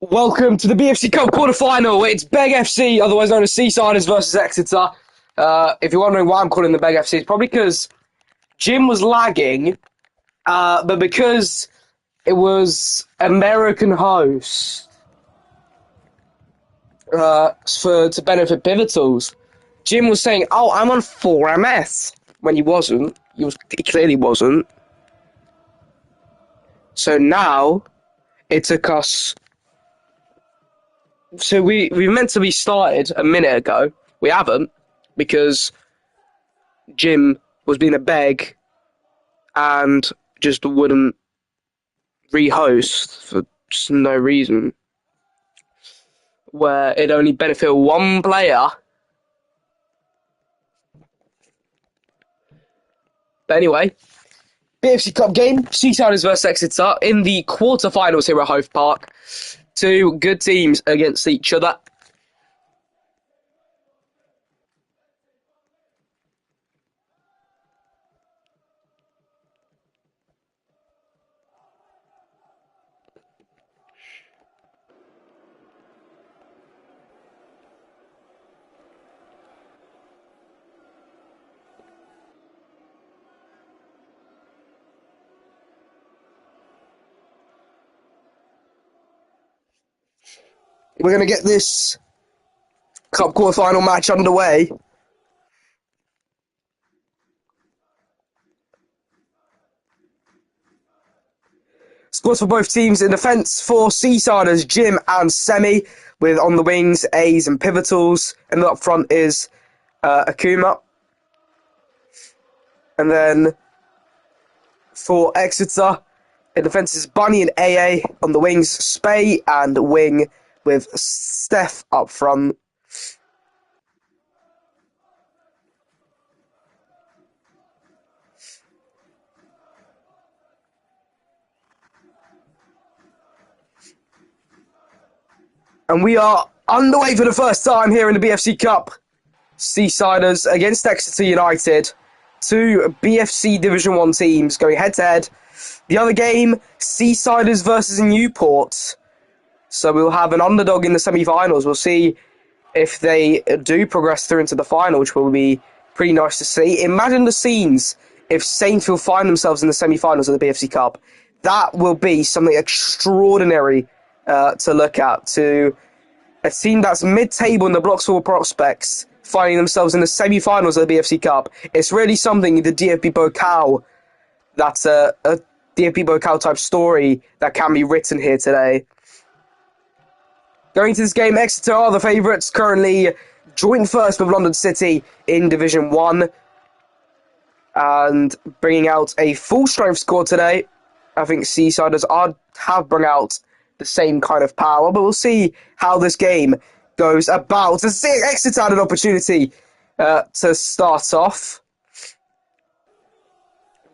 Welcome to the BFC Cup quarter-final. It's BFC, otherwise known as Seasiders versus Exeter. If you're wondering why I'm calling the BFC, it's probably because Jim was lagging, but because it was American host to benefit Pivotals. Jim was saying, "Oh, I'm on 4MS," when he wasn't. He clearly wasn't. So now it took us. So we meant to be started a minute ago. We haven't, because Jim was being a beg and just wouldn't rehost for just no reason. Where it only benefited one player. But anyway, BFC Cup game, Seasiders versus Exeter in the quarterfinals here at Hove Park. Two good teams against each other. We're going to get this Cup quarterfinal match underway. Scores for both teams. In defence for Seasiders, Jim and Semi, with on the wings A's and Pivotals, and up front is Akuma. And then for Exeter, in defence is Bunny and AA, on the wings Spay and Wing, with Steph up front. And we are underway for the first time here in the BFC Cup. Seasiders against Exeter United. Two BFC Division 1 teams going head-to-head. The other game, Seasiders versus Newport. So we'll have an underdog in the semi-finals. We'll see if they do progress through into the final, which will be pretty nice to see. Imagine the scenes if Saintsville find themselves in the semi-finals of the BFC Cup. That will be something extraordinary to look at. To a team that's mid-table in the Bloxhall Prospects finding themselves in the semi-finals of the BFC Cup. It's really something, the DFB Pokal, that's a DFB Pokal type story that can be written here today. Going to this game, Exeter are the favourites, currently joint first with London City in Division 1, and bringing out a full-strength squad today. I think Seasiders have brought out the same kind of power, but we'll see how this game goes about. To see Exeter had an opportunity to start off.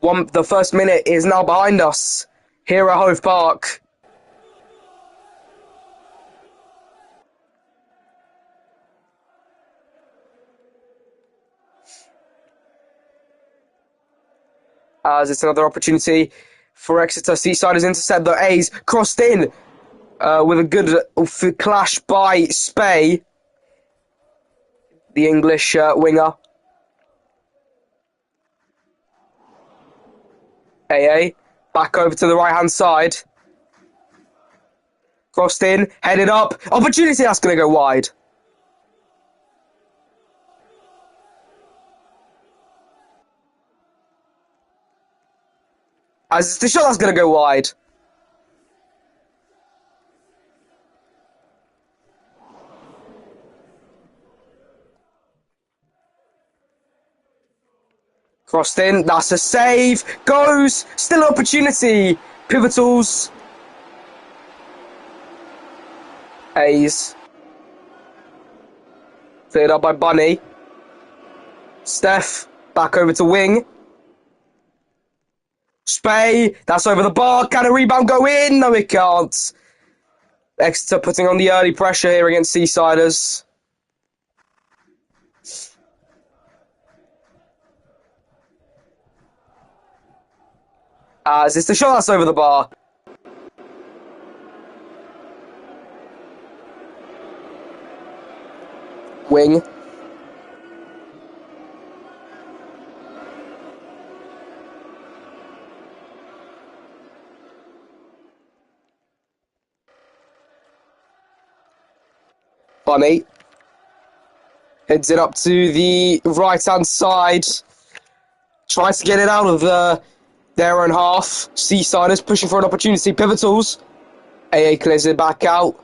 The first minute is now behind us here at Hove Park. As it's another opportunity for Exeter. Seasiders intercept the A's, crossed in with a good clash by Spay, the English winger. AA, back over to the right-hand side. Crossed in, headed up. Opportunity, that's going to go wide. As it's the shot that's going to go wide. Crossed in, that's a save. Goes, still an opportunity. Pivotals. A's. Cleared up by Bunny. Steph, back over to wing. Spay, that's over the bar. Can a rebound go in? No, it can't. Exeter putting on the early pressure here against Seasiders. As it's the shot that's over the bar. wing. Bunny heads it up to the right-hand side. Tries to get it out of their own half. Seasiders pushing for an opportunity. Pivotals. AA clears it back out.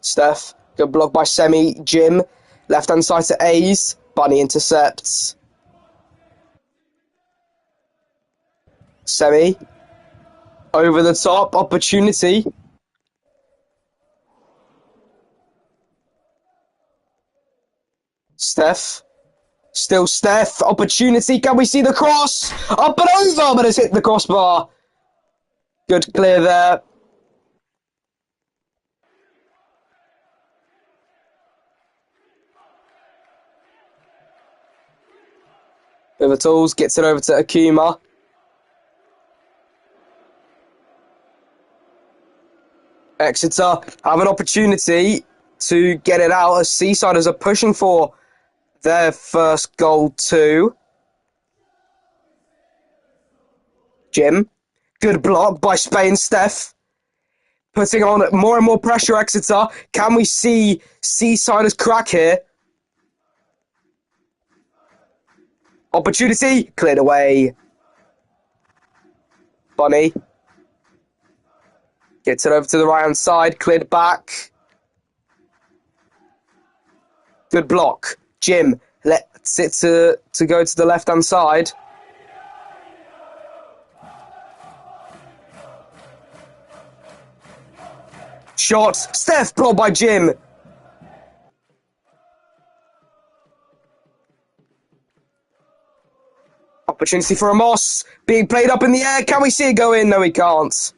Steph. Good block by Semi. Jim. Left-hand side to A's. Bunny intercepts. Semi. Over the top. Opportunity. Steph. Still Steph. Opportunity. Can we see the cross? Up and over, but it's hit the crossbar. Good clear there. Pivotals gets it over to Akuma. Exeter have an opportunity to get it out as Seasiders are pushing for their first goal too. Jim. Good block by Spain Steph. Putting on more and more pressure, Exeter. Can we see Seasiders crack here? Opportunity. Cleared away. Bunny. Gets it over to the right-hand side. Cleared back. Good block. Jim lets it to go to the left-hand side. Shot. Steph blocked by Jim. Opportunity for Amos. Being played up in the air. Can we see it go in? No, we can't.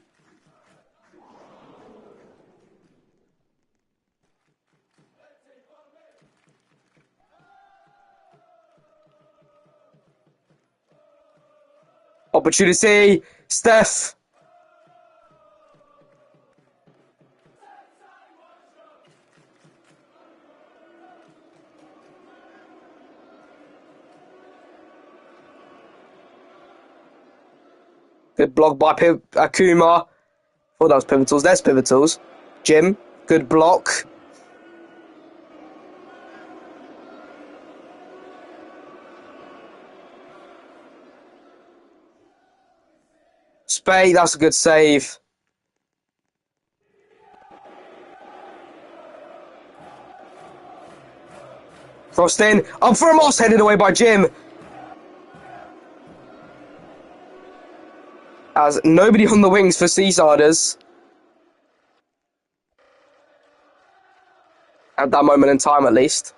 Opportunity. Steph. Good block by Akuma. Oh, that was Pivotals. There's Pivotals. Jim. Good block. Spade, that's a good save. Crossed in. Up for a Moss, headed away by Jim. As nobody on the wings for Seasiders. At that moment in time, at least.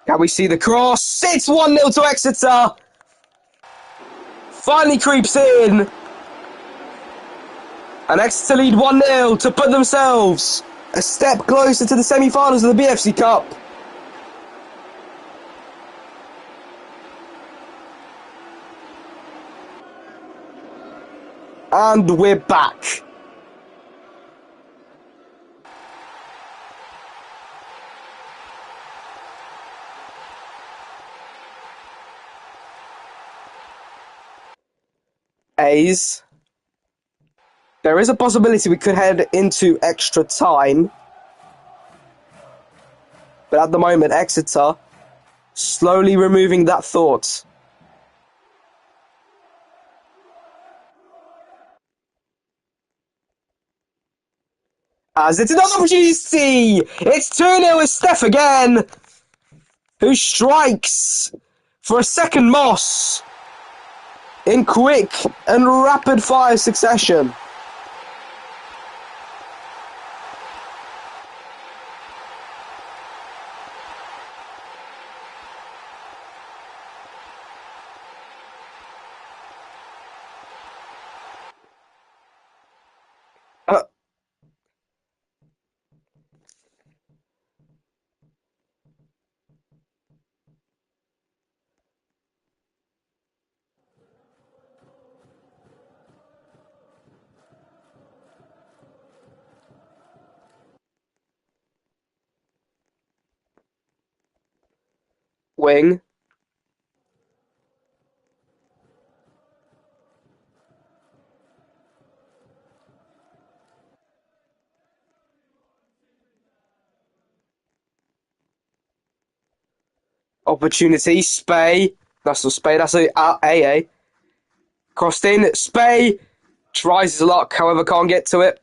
Can we see the cross? It's 1-0 to Exeter. Finally creeps in. And Exeter lead 1-0 to put themselves a step closer to the semi-finals of the BFC Cup. And we're back. A's. There is a possibility we could head into extra time. But at the moment, Exeter slowly removing that thought. As it's another opportunity! It's 2-0 with Steph again, who strikes for a second Moss in quick and rapid-fire succession. Wing. Opportunity. Spay. That's not Spay. That's a AA. Crossed in. Spay. Tries his luck. However, can't get to it.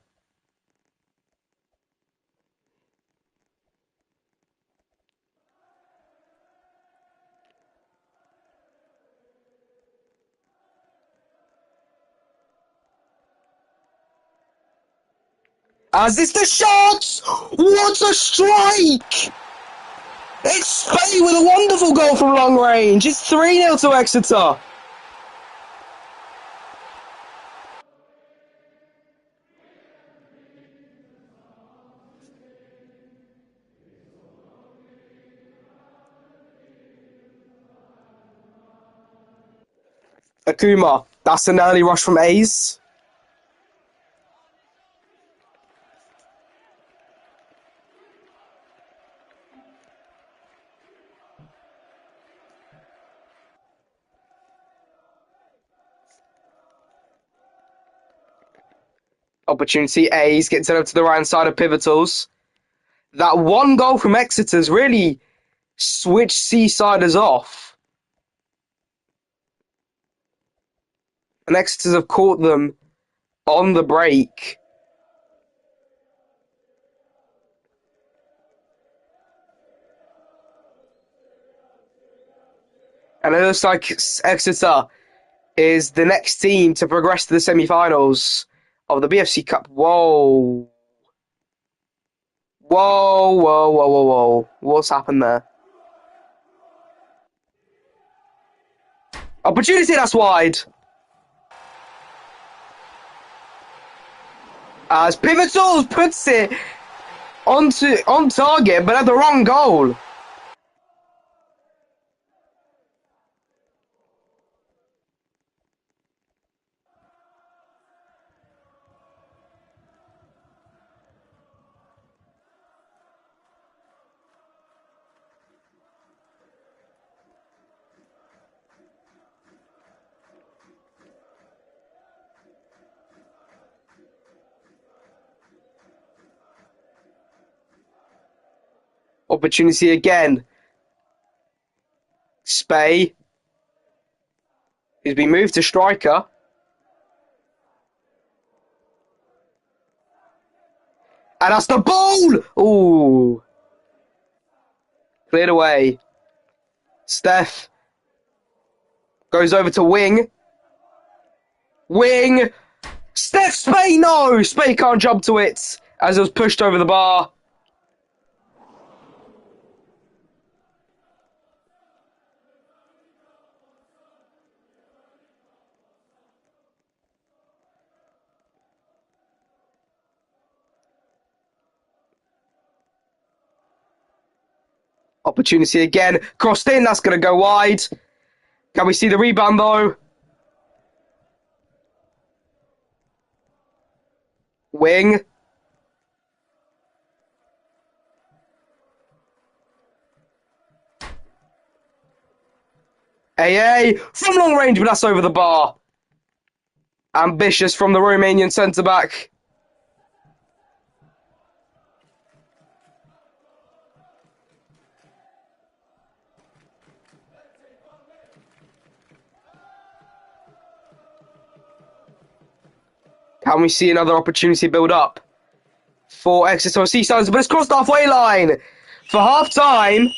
As this the shot! What a strike! It's Spay with a wonderful goal from long range. It's 3-0 to Exeter. Akuma. That's an early rush from A's. Opportunity. A's gets it up to the right side of Pivotals. That one goal from Exeter's really switched Seasiders off. And Exeter's have caught them on the break. And it looks like Exeter is the next team to progress to the semi-finals of the BFC Cup. Whoa. Whoa, whoa, whoa, whoa, whoa. What's happened there? Opportunity, that's wide. As Pivotals puts it on target, but at the wrong goal. Opportunity again. Spay. He's been moved to striker. And that's the ball! Ooh. Cleared away. Steph goes over to wing. Wing. Steph Spay, no! Spay can't jump to it as it was pushed over the bar. Opportunity again. Crossed in, that's going to go wide. Can we see the rebound though? Wing. AA from long range, but that's over the bar. Ambitious from the Romanian centre-back. Can we see another opportunity build up for Exeter or Seasiders? But it's crossed the halfway line for half time.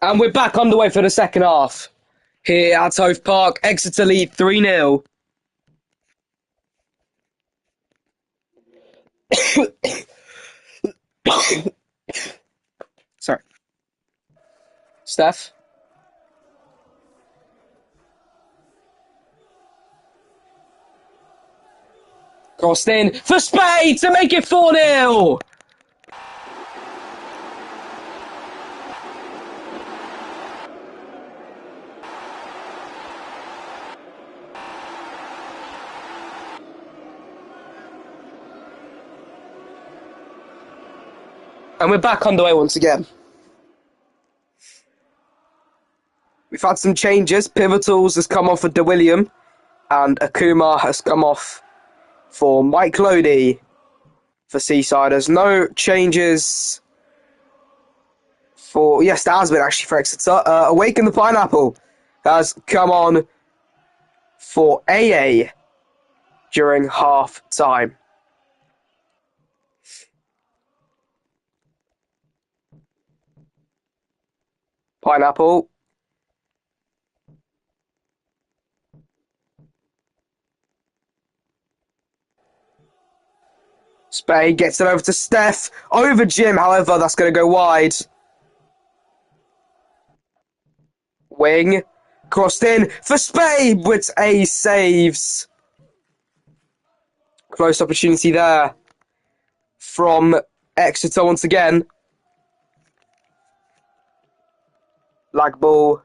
And we're back underway for the second half. Here at Hove Park, Exeter lead 3-0. Sorry. Steph? Crossed in for Spade to make it 4-0. And we're back underway once again. We've had some changes. Pivotals has come off for De William, and Akuma has come off for Mike Lodi for Seasiders. No changes for... Yes, there has been actually for Exeter. Awaken the Pineapple has come on for AA during half time. Pineapple. Spade gets it over to Steph. Over Jim, however, that's going to go wide. Wing. Crossed in for Spade, with A saves. Close opportunity there from Exeter once again. Lag ball.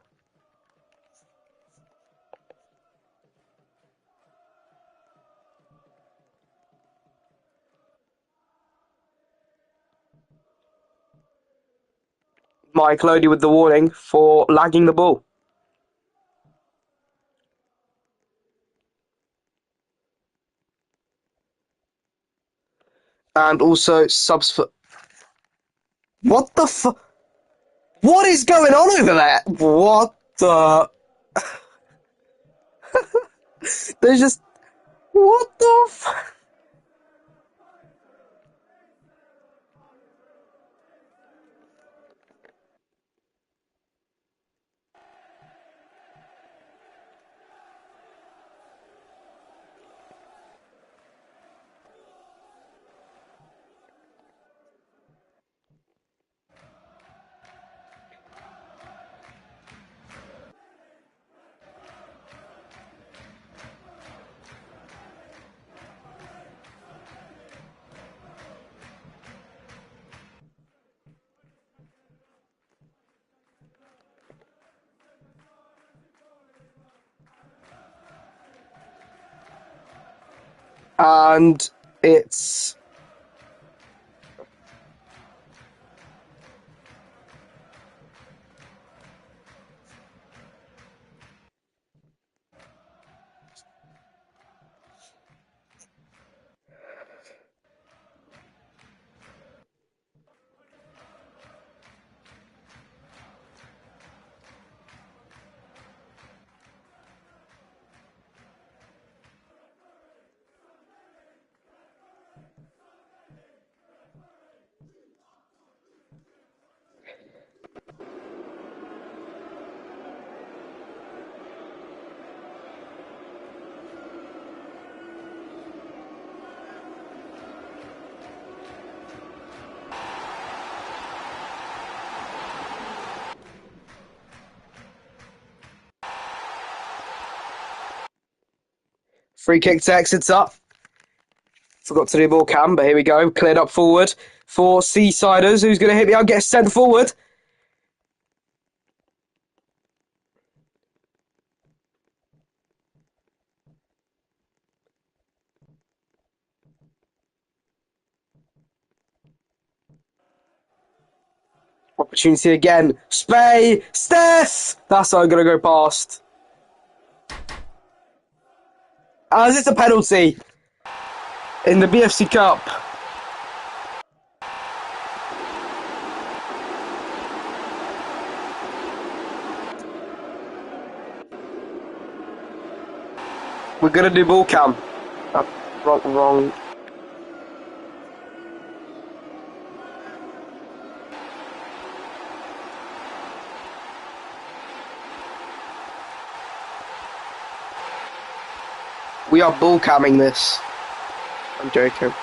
Mike Lodi with the warning for lagging the ball. And also subs for... What the fuck? What is going on over there? What the... There's just... What the fuck? And it's... Free kick to Exeter. Forgot to do ball cam, but here we go. Cleared up forward for Seasiders. Who's going to hit me out? Get sent forward. Opportunity again. Spay. Steph. That's how I'm going to go past. As it's a penalty in the BFC Cup. We're going to do ball cam. Wrong. We are bull camming this. I'm joking.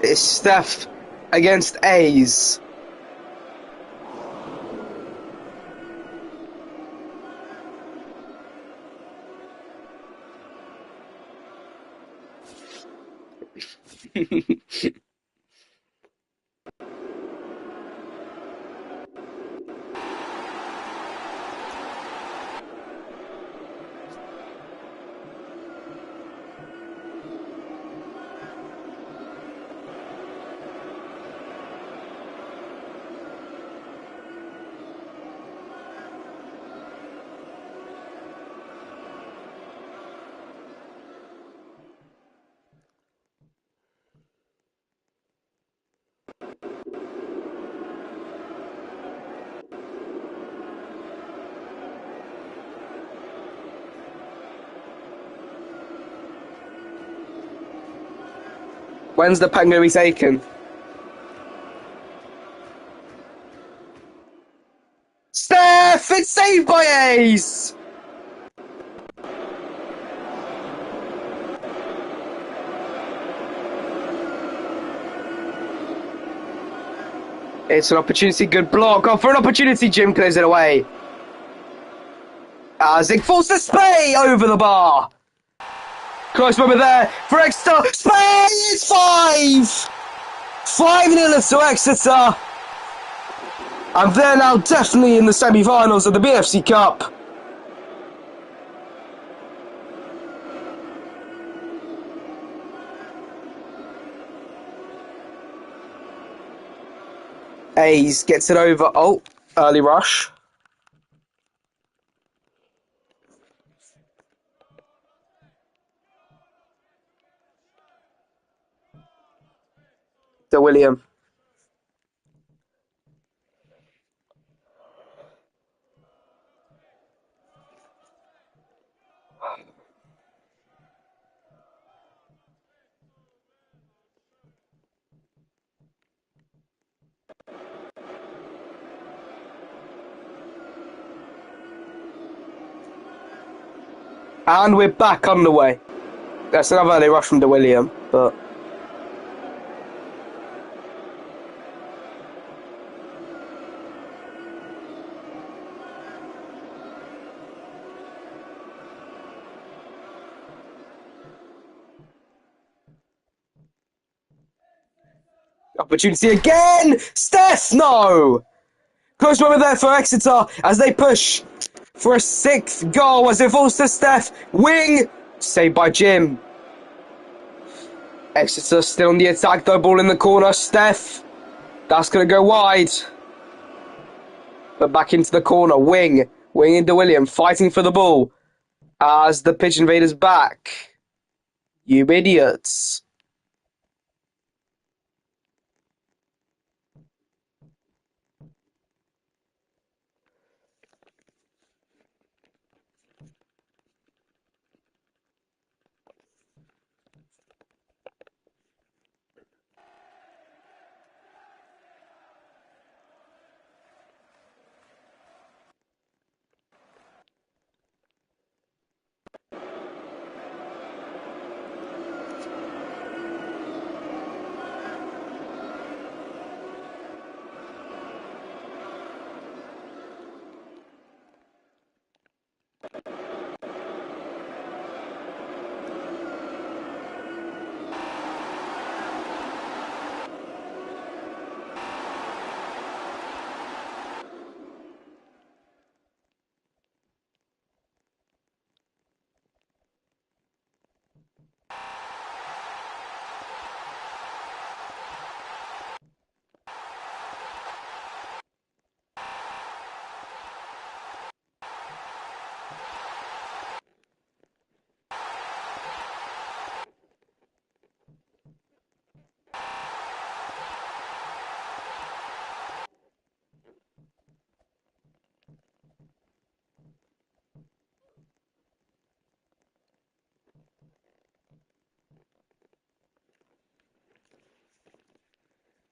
It's Steph against A's. When's the pen going to be taken? Steph! It's saved by Ace! It's an opportunity. Good block. Oh, for an opportunity, Jim clears it away. Zig falls to Spey over the bar. Close moment there for Exeter. Spey is 5! 5-0 to Exeter. And they're now definitely in the semi-finals of the BFC Cup. A's gets it over. Oh, early rush. De William. And we're back on the way. That's another early rush from De William, but opportunity again! Steph, no! Close moment there for Exeter as they push for a 6th goal as it falls to Steph. Wing! Saved by Jim. Exeter still on the attack, though. Ball in the corner. Steph. That's going to go wide. But back into the corner. Wing. Wing into William. Fighting for the ball. As the pitch invaders back. You idiots.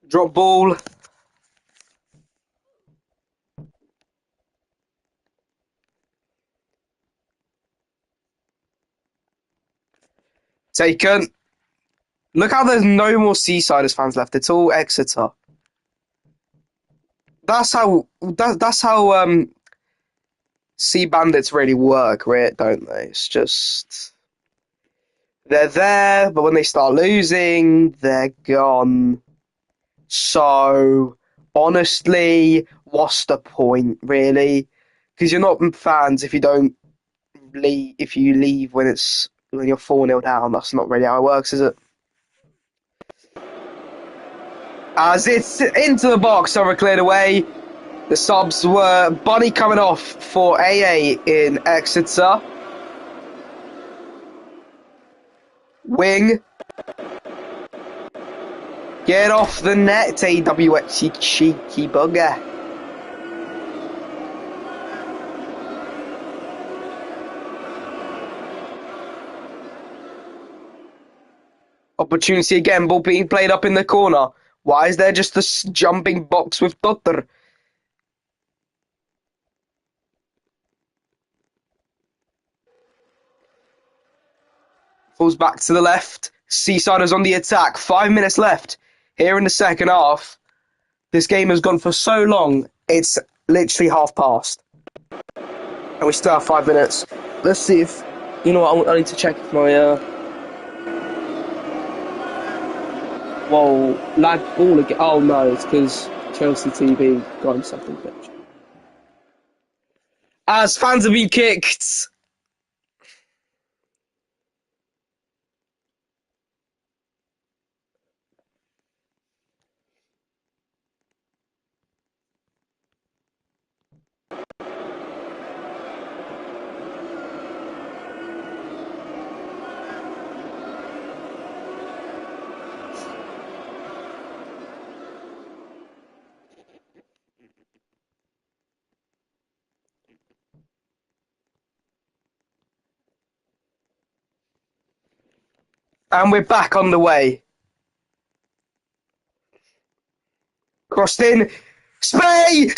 Drop ball. Taken. Look how there's no more Seasiders fans left. It's all Exeter. That's how Sea Bandits really work, right? Don't they? It's just they're there, but when they start losing, they're gone. So honestly, what's the point, really? Because you're not fans if you don't leave. If you leave when you're 4-0 down, that's not really how it works, is it? As it's into the box, so we're cleared away. The subs were Bunny coming off for AA in Exeter. Wing. Get off the net, AWX, you cheeky bugger. Opportunity again, ball being played up in the corner. Why is there just a jumping box with Dotter? Falls back to the left. Seasiders on the attack. 5 minutes left here in the second half. This game has gone for so long, it's literally half past. And we still have 5 minutes. Let's see if... You know what, I need to check if my... Whoa, lag ball again. Oh no, it's because Chelsea TV got himself in pitch. As fans have been kicked. And we're back on the way. Crossed in. Spay!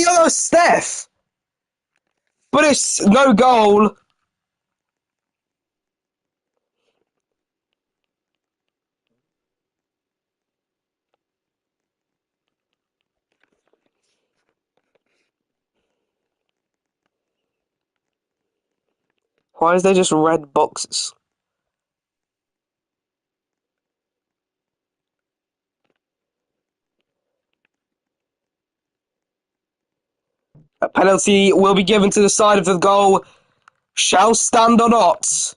Oh, Steph! But it's no goal. Why is there just red boxes? A penalty will be given to the side of the goal. Shall stand or not.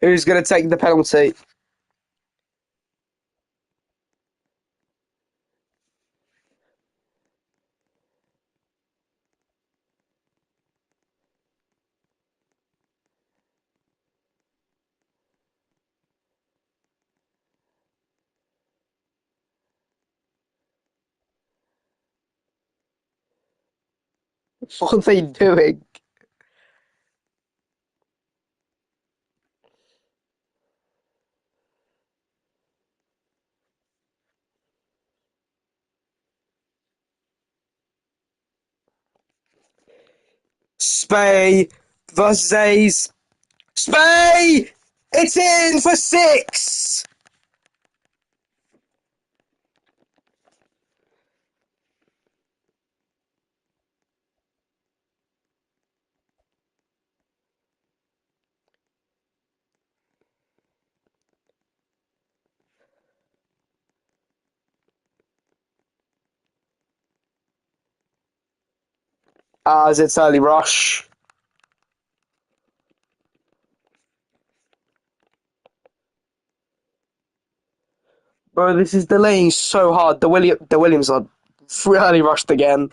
Who's going to take the penalty? What are they doing? Spey versus A's. Spey! It's in for 6! As it's early rush. Bro, this is delaying so hard. The Williams are really rushed again.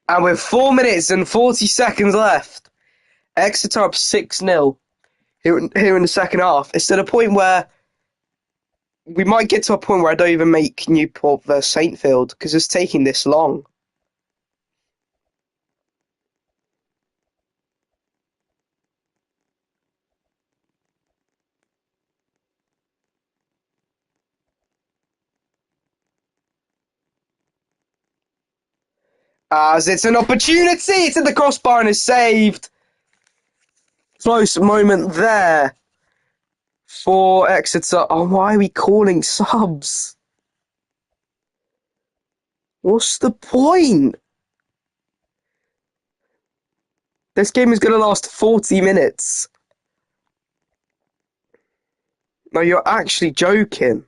And with 4 minutes and 40 seconds left, Exeter up 6-0 here in the second half. It's to the point where we might get to a point where I don't even make Newport versus Saintfield because it's taking this long. As it's an opportunity, it's in the crossbar and is saved. Close moment there for Exeter. Oh, why are we calling subs? What's the point? This game is going to last 40 minutes. No, you're actually joking.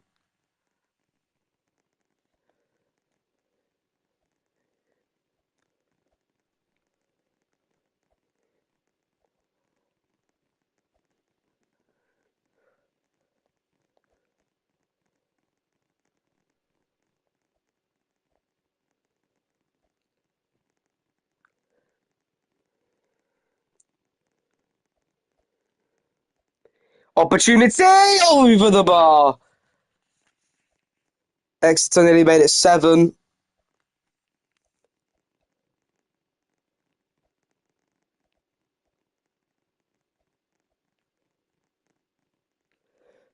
Opportunity over the bar. Exeter nearly made it 7.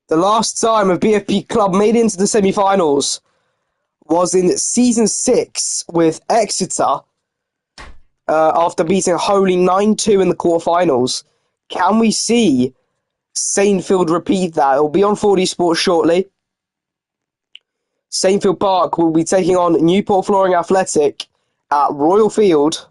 The last time a BFP club made it into the semi-finals was in season 6 with Exeter after beating Holy 9-2 in the quarterfinals. Can we see Saintfield repeat that? It'll be on 4D Sports shortly. Saintfield Park will be taking on Newport Flooring Athletic at Royal Field.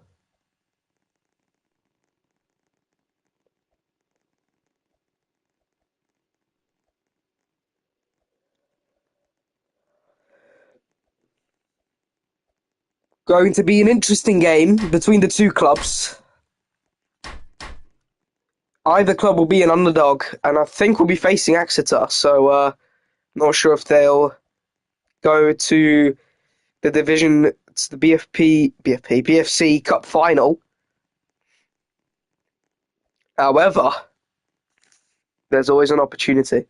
Going to be an interesting game between the two clubs. Either club will be an underdog, and I think we'll be facing Exeter, so not sure if they'll go to the division, it's the BFC Cup final. However, there's always an opportunity.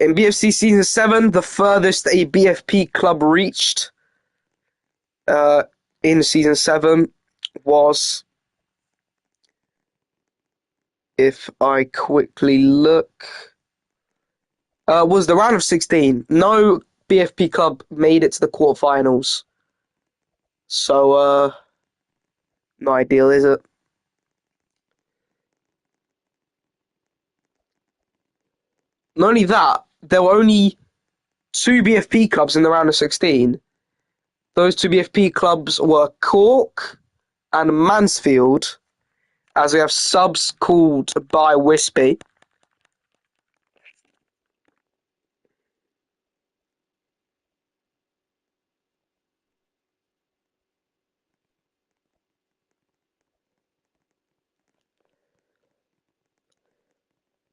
In BFC Season 7, the furthest a BFP club reached in Season 7 was, if I quickly look, was the round of 16. No BFP club made it to the quarterfinals. So, not ideal, is it? Not only that, there were only 2 BFP clubs in the round of 16. Those 2 BFP clubs were Cork and Mansfield, as we have subs called by Wispy.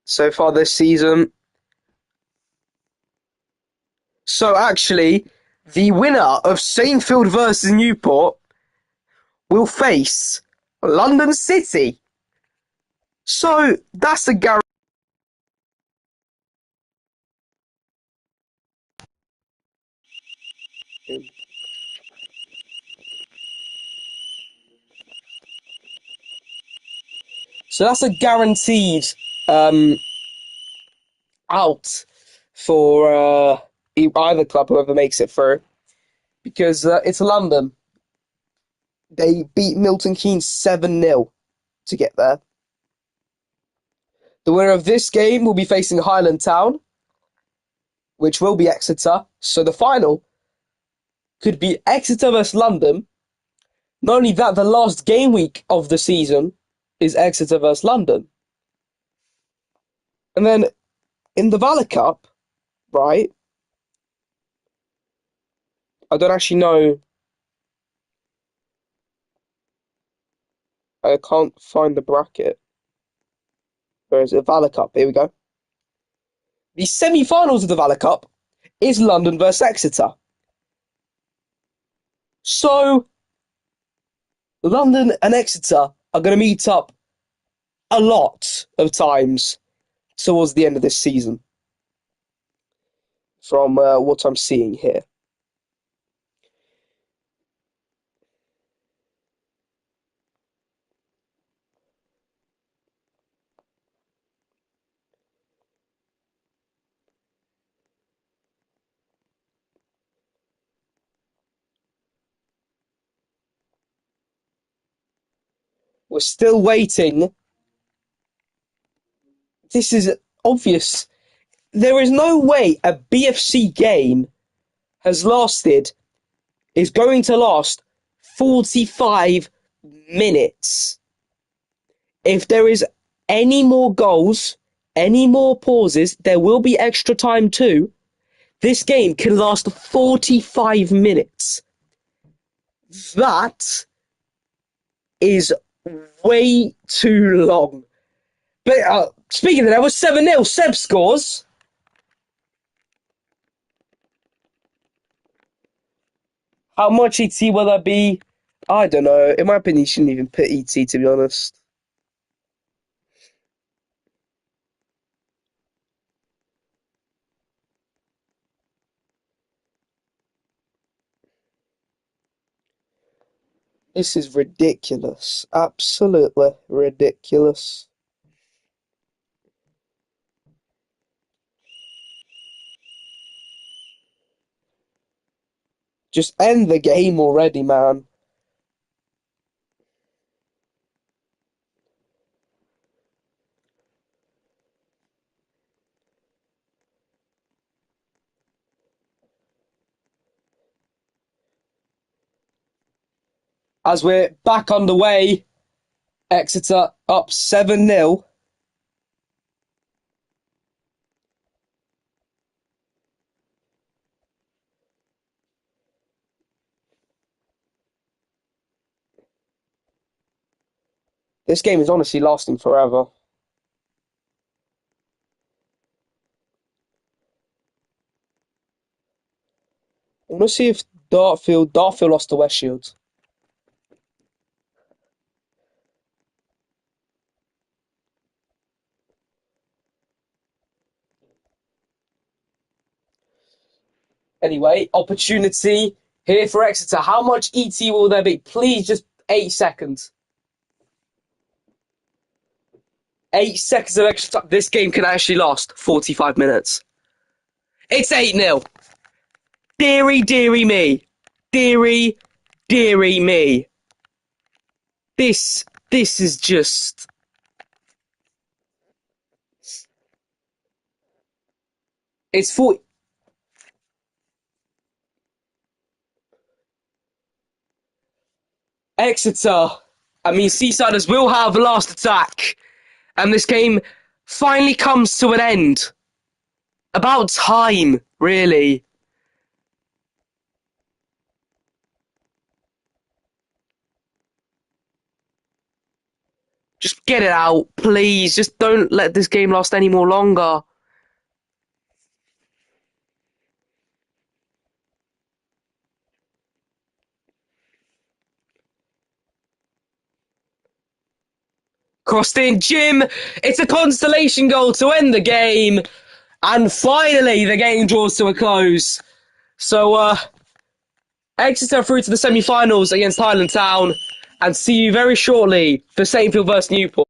So far this season. So actually, the winner of Saintfield versus Newport will face London City. So that's a guarantee. So that's a guaranteed out for either club, whoever makes it through, because it's London. They beat Milton Keynes 7-0 to get there. The winner of this game will be facing Highland Town, which will be Exeter. So the final could be Exeter versus London. Not only that, the last game week of the season is Exeter versus London. And then in the Valor Cup, right, I don't actually know. I can't find the bracket. Where is it? Valor Cup. Here we go. The semi-finals of the Valor Cup is London versus Exeter. So London and Exeter are going to meet up a lot of times towards the end of this season, from what I'm seeing here. We're still waiting. This is obvious. There is no way a BFC game is going to last 45 minutes. If there is any more goals, any more pauses, there will be extra time too. This game can last 45 minutes. That is way too long. But speaking of that, was 7-0. Seb scores. How much ET will that be? I don't know. In my opinion, you shouldn't even put ET, to be honest. This is ridiculous. Absolutely ridiculous. Just end the game already, man. As we're back underway, Exeter up 7-0. This game is honestly lasting forever. I want to see if Dartfield lost to West Shields. Anyway, opportunity here for Exeter. How much ET will there be? Please, just 8 seconds. 8 seconds of extra time. This game can actually last 45 minutes. It's 8-0. Deary, deary me. Deary, deary me. This is just... It's 40... Exeter. I mean, Seasiders will have the last attack. And this game finally comes to an end. About time, really. Just get it out, please. Just don't let this game last any more longer. Crossed in, Jim. It's a consolation goal to end the game. And finally, the game draws to a close. So, Exeter through to the semi-finals against Highland Town. And see you very shortly for Saintfield vs Newport.